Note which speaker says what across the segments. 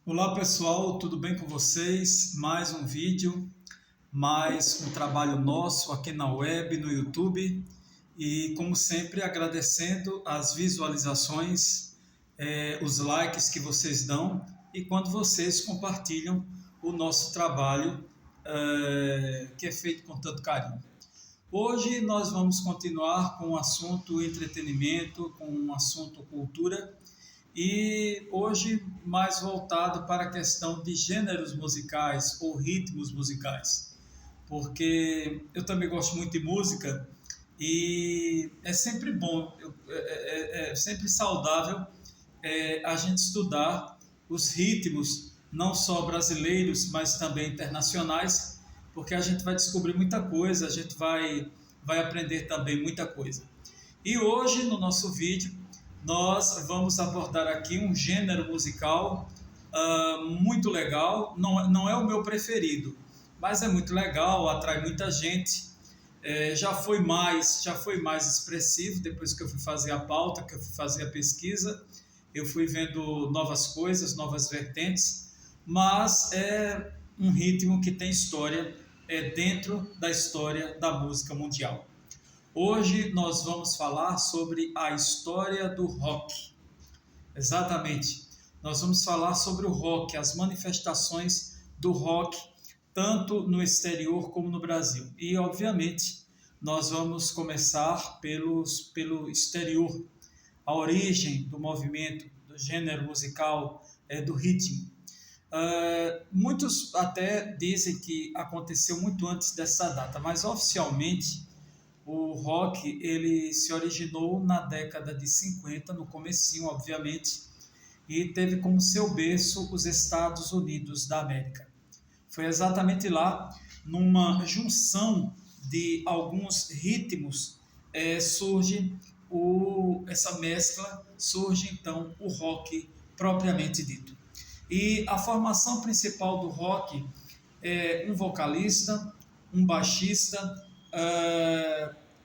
Speaker 1: Olá pessoal, tudo bem com vocês? Mais um vídeo, mais um trabalho nosso aqui na web, no YouTube e como sempre agradecendo as visualizações, os likes que vocês dão e quando vocês compartilham o nosso trabalho que é feito com tanto carinho. Hoje nós vamos continuar com o assunto entretenimento, com o assunto cultura e hoje mais voltado para a questão de gêneros musicais ou ritmos musicais, porque eu também gosto muito de música e é sempre bom, é sempre saudável a gente estudar os ritmos, não só brasileiros, mas também internacionais, porque a gente vai descobrir muita coisa, a gente vai aprender também muita coisa. E hoje, no nosso vídeo, nós vamos abordar aqui um gênero musical muito legal. Não é o meu preferido, mas é muito legal, atrai muita gente. Já foi mais expressivo depois que eu fui fazer a pauta, que eu fui fazer a pesquisa. Eu fui vendo novas coisas, novas vertentes, mas é um ritmo que tem história dentro da história da música mundial. Hoje nós vamos falar sobre a história do rock. Exatamente. Nós vamos falar sobre o rock, as manifestações do rock, tanto no exterior como no Brasil. E, obviamente, nós vamos começar pelo exterior, a origem do movimento, do gênero musical, do ritmo. Muitos até dizem que aconteceu muito antes dessa data, mas oficialmente o rock ele se originou na década de 50, no comecinho, obviamente, e teve como seu berço os Estados Unidos da América. Foi exatamente lá, numa junção de alguns ritmos, surge essa mescla, surge então o rock propriamente dito. E a formação principal do rock é um vocalista, um baixista,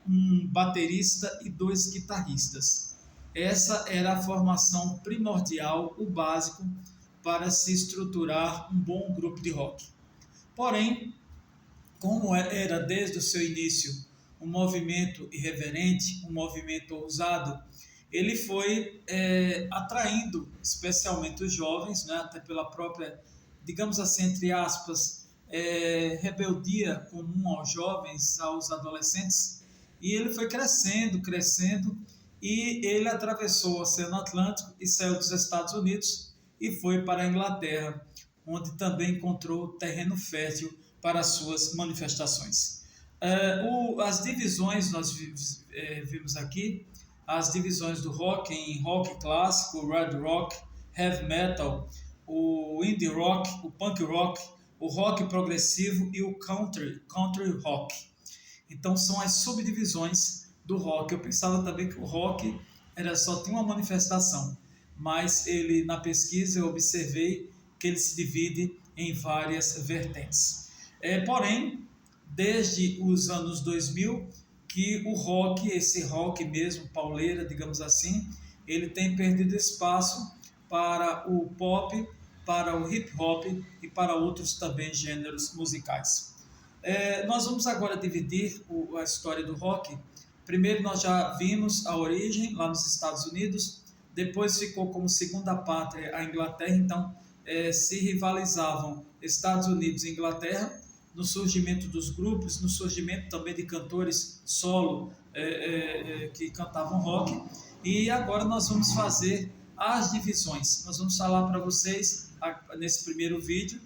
Speaker 1: um baterista e dois guitarristas. Essa era a formação primordial, o básico, para se estruturar um bom grupo de rock. Porém, como era desde o seu início um movimento irreverente, um movimento ousado, ele foi atraindo especialmente os jovens, né, até pela própria, digamos assim, entre aspas, rebeldia comum aos jovens, aos adolescentes, e ele foi crescendo, crescendo, e ele atravessou o Oceano Atlântico e saiu dos Estados Unidos e foi para a Inglaterra, onde também encontrou terreno fértil para as suas manifestações. As divisões, nós vimos aqui, as divisões do rock em rock clássico, red rock, heavy metal, o indie rock, o punk rock, o rock progressivo e o country rock. Então são as subdivisões do rock. Eu pensava também que o rock tinha uma manifestação, mas ele na pesquisa eu observei que ele se divide em várias vertentes. Porém, desde os anos 2000, que o rock, esse rock mesmo, pauleira, digamos assim, ele tem perdido espaço para o pop, para o hip hop e para outros também gêneros musicais. Nós vamos agora dividir a história do rock. Primeiro nós já vimos a origem lá nos Estados Unidos, depois ficou como segunda pátria a Inglaterra, então se rivalizavam Estados Unidos e Inglaterra no surgimento dos grupos, no surgimento também de cantores solo que cantavam rock. E agora nós vamos fazer as divisões. Nós vamos falar para vocês, nesse primeiro vídeo,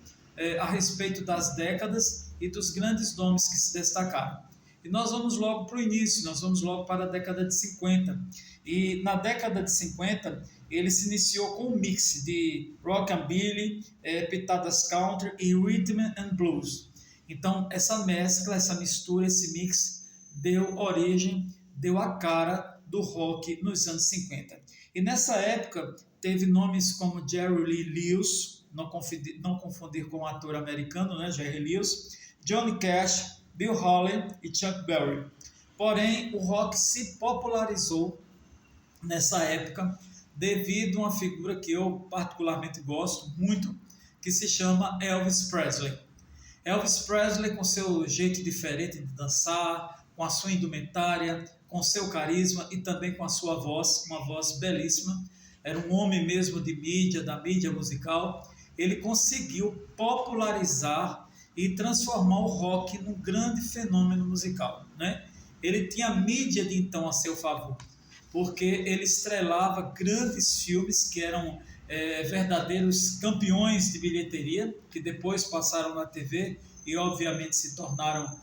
Speaker 1: a respeito das décadas e dos grandes nomes que se destacaram. E nós vamos logo para o início, nós vamos logo para a década de 50. E na década de 50, ele se iniciou com um mix de rockabilly, pitadas country e rhythm and blues. Então, essa mescla, essa mistura, esse mix deu origem, deu a cara do rock nos anos 50. E nessa época, teve nomes como Jerry Lee Lewis, não confundir com o ator americano, né, Jerry Lewis, Johnny Cash, Bill Haley e Chuck Berry. Porém, o rock se popularizou nessa época devido a uma figura que eu particularmente gosto muito, que se chama Elvis Presley. Elvis Presley, com seu jeito diferente de dançar, com a sua indumentária, com seu carisma e também com a sua voz, uma voz belíssima, era um homem mesmo de mídia, da mídia musical. Ele conseguiu popularizar e transformar o rock num grande fenômeno musical, né? Ele tinha a mídia de então a seu favor, porque ele estrelava grandes filmes que eram verdadeiros campeões de bilheteria, que depois passaram na TV e obviamente se tornaram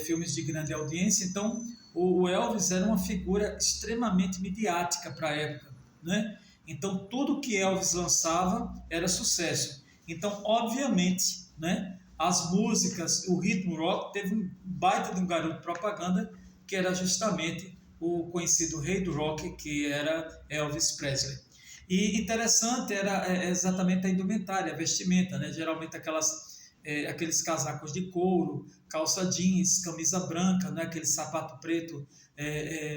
Speaker 1: filmes de grande audiência. Então o Elvis era uma figura extremamente midiática para a época, né? Então tudo que Elvis lançava era sucesso. Então obviamente, né, as músicas, o ritmo rock teve um baita de um garoto propaganda que era justamente o conhecido rei do rock, que era Elvis Presley. E interessante era exatamente a indumentária, a vestimenta, né? Geralmente aqueles casacos de couro, calça jeans, camisa branca, né? Aquele sapato preto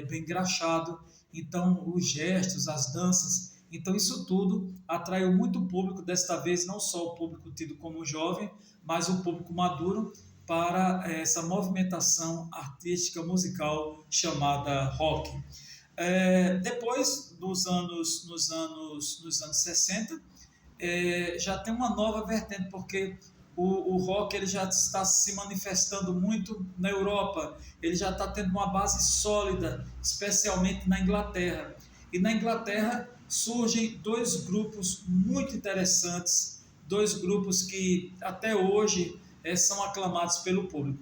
Speaker 1: bem engraxado. Então, os gestos, as danças. Então, isso tudo atraiu muito público, desta vez não só o público tido como jovem, mas o público maduro, para essa movimentação artística musical chamada rock. Depois, nos anos 60, já tem uma nova vertente, porque o rock ele já está se manifestando muito na Europa, ele já está tendo uma base sólida, especialmente na Inglaterra. E na Inglaterra surgem dois grupos muito interessantes, dois grupos que até hoje são aclamados pelo público.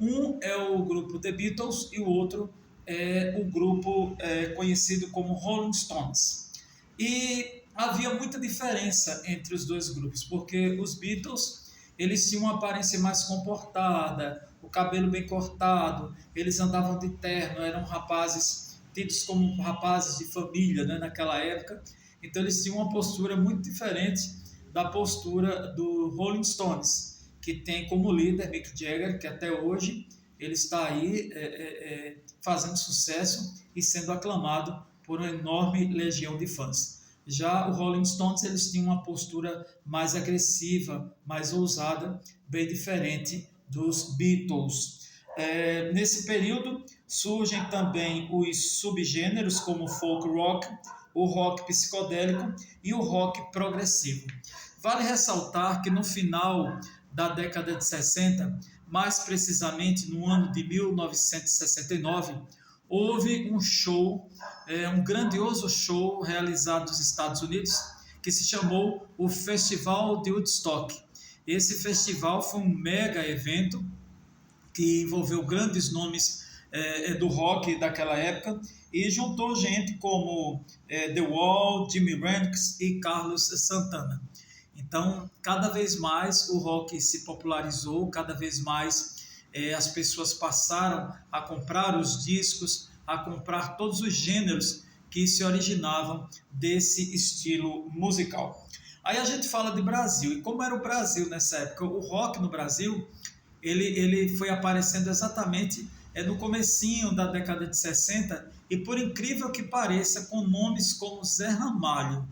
Speaker 1: Um é o grupo The Beatles e o outro é o grupo conhecido como Rolling Stones. E havia muita diferença entre os dois grupos, porque os Beatles eles tinham uma aparência mais comportada, o cabelo bem cortado, eles andavam de terno, eram rapazes tidos como rapazes de família, né, naquela época. Então eles tinham uma postura muito diferente da postura do Rolling Stones, que tem como líder Mick Jagger, que até hoje ele está aí fazendo sucesso e sendo aclamado por uma enorme legião de fãs. Já o Rolling Stones, eles tinham uma postura mais agressiva, mais ousada, bem diferente dos Beatles. Nesse período surgem também os subgêneros como o folk rock, o rock psicodélico e o rock progressivo. Vale ressaltar que no final da década de 60, mais precisamente no ano de 1969, houve um show, um grandioso show realizado nos Estados Unidos, que se chamou o Festival de Woodstock. Esse festival foi um mega evento que envolveu grandes nomes do rock daquela época e juntou gente como The Wall, Jimi Hendrix e Carlos Santana. Então, cada vez mais o rock se popularizou, cada vez mais as pessoas passaram a comprar os discos, a comprar todos os gêneros que se originavam desse estilo musical. Aí a gente fala de Brasil, e como era o Brasil nessa época? O rock no Brasil, ele foi aparecendo exatamente no comecinho da década de 60, e por incrível que pareça, com nomes como Zé Ramalho.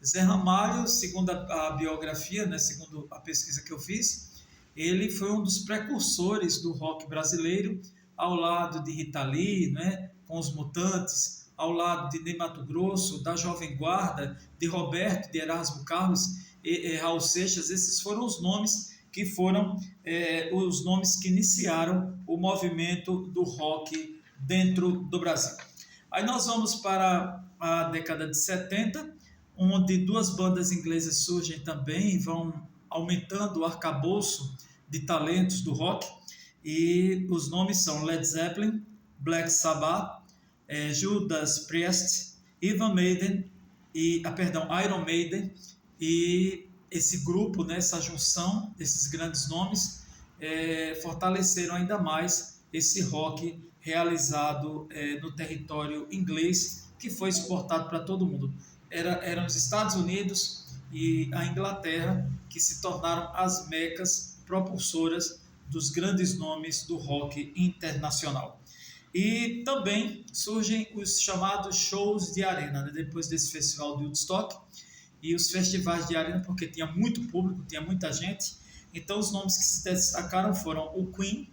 Speaker 1: Zé Ramalho, segundo a biografia, né, segundo a pesquisa que eu fiz, ele foi um dos precursores do rock brasileiro, ao lado de Rita Lee, né, com os Mutantes, ao lado de Ney Matogrosso, da Jovem Guarda, de Roberto, de Erasmo Carlos e Raul Seixas. Esses foram os nomes que foram os nomes que iniciaram o movimento do rock dentro do Brasil. Aí nós vamos para a década de 70, onde duas bandas inglesas surgem também e vão aumentando o arcabouço de talentos do rock, e os nomes são Led Zeppelin, Black Sabbath, Judas Priest, Iron Maiden, e esse grupo, né, essa junção desses grandes nomes, fortaleceram ainda mais esse rock realizado no território inglês, que foi exportado para todo mundo. Eram os Estados Unidos e a Inglaterra que se tornaram as mecas propulsoras dos grandes nomes do rock internacional. E também surgem os chamados shows de arena, né? Depois desse festival de Woodstock e os festivais de arena, porque tinha muito público, tinha muita gente. Então os nomes que se destacaram foram o Queen,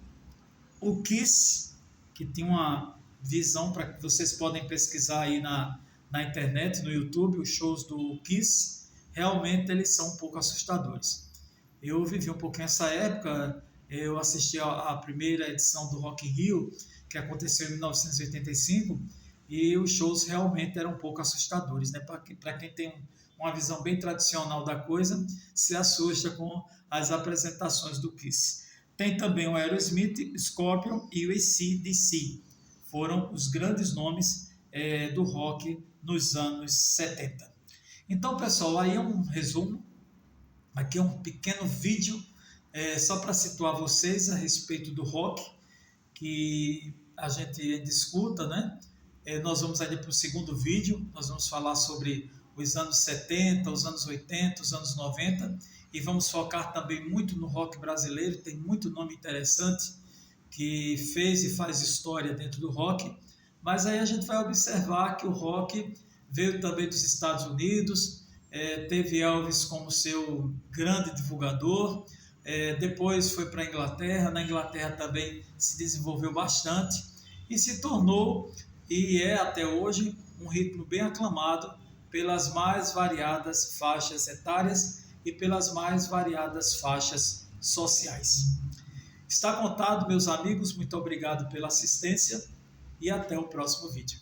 Speaker 1: o Kiss, que tinha uma visão para que vocês podem pesquisar aí na internet, no YouTube, os shows do Kiss, realmente eles são um pouco assustadores. Eu vivi um pouquinho essa época, eu assisti a primeira edição do Rock in Rio, que aconteceu em 1985, e os shows realmente eram um pouco assustadores, né? Para quem tem uma visão bem tradicional da coisa, se assusta com as apresentações do Kiss. Tem também o Aerosmith, Scorpion e o AC/DC. Foram os grandes nomes do rock nos anos 70. Então, pessoal, aí é um resumo. Aqui é um pequeno vídeo só para situar vocês a respeito do rock que a gente discuta, né? Nós vamos ali para o segundo vídeo, nós vamos falar sobre os anos 70, os anos 80, os anos 90 e vamos focar também muito no rock brasileiro, tem muito nome interessante que fez e faz história dentro do rock, mas aí a gente vai observar que o rock veio também dos Estados Unidos, teve Elvis como seu grande divulgador, depois foi para a Inglaterra, na Inglaterra também se desenvolveu bastante e se tornou, e é até hoje, um ritmo bem aclamado pelas mais variadas faixas etárias e pelas mais variadas faixas sociais. Está contado, meus amigos, muito obrigado pela assistência e até o próximo vídeo.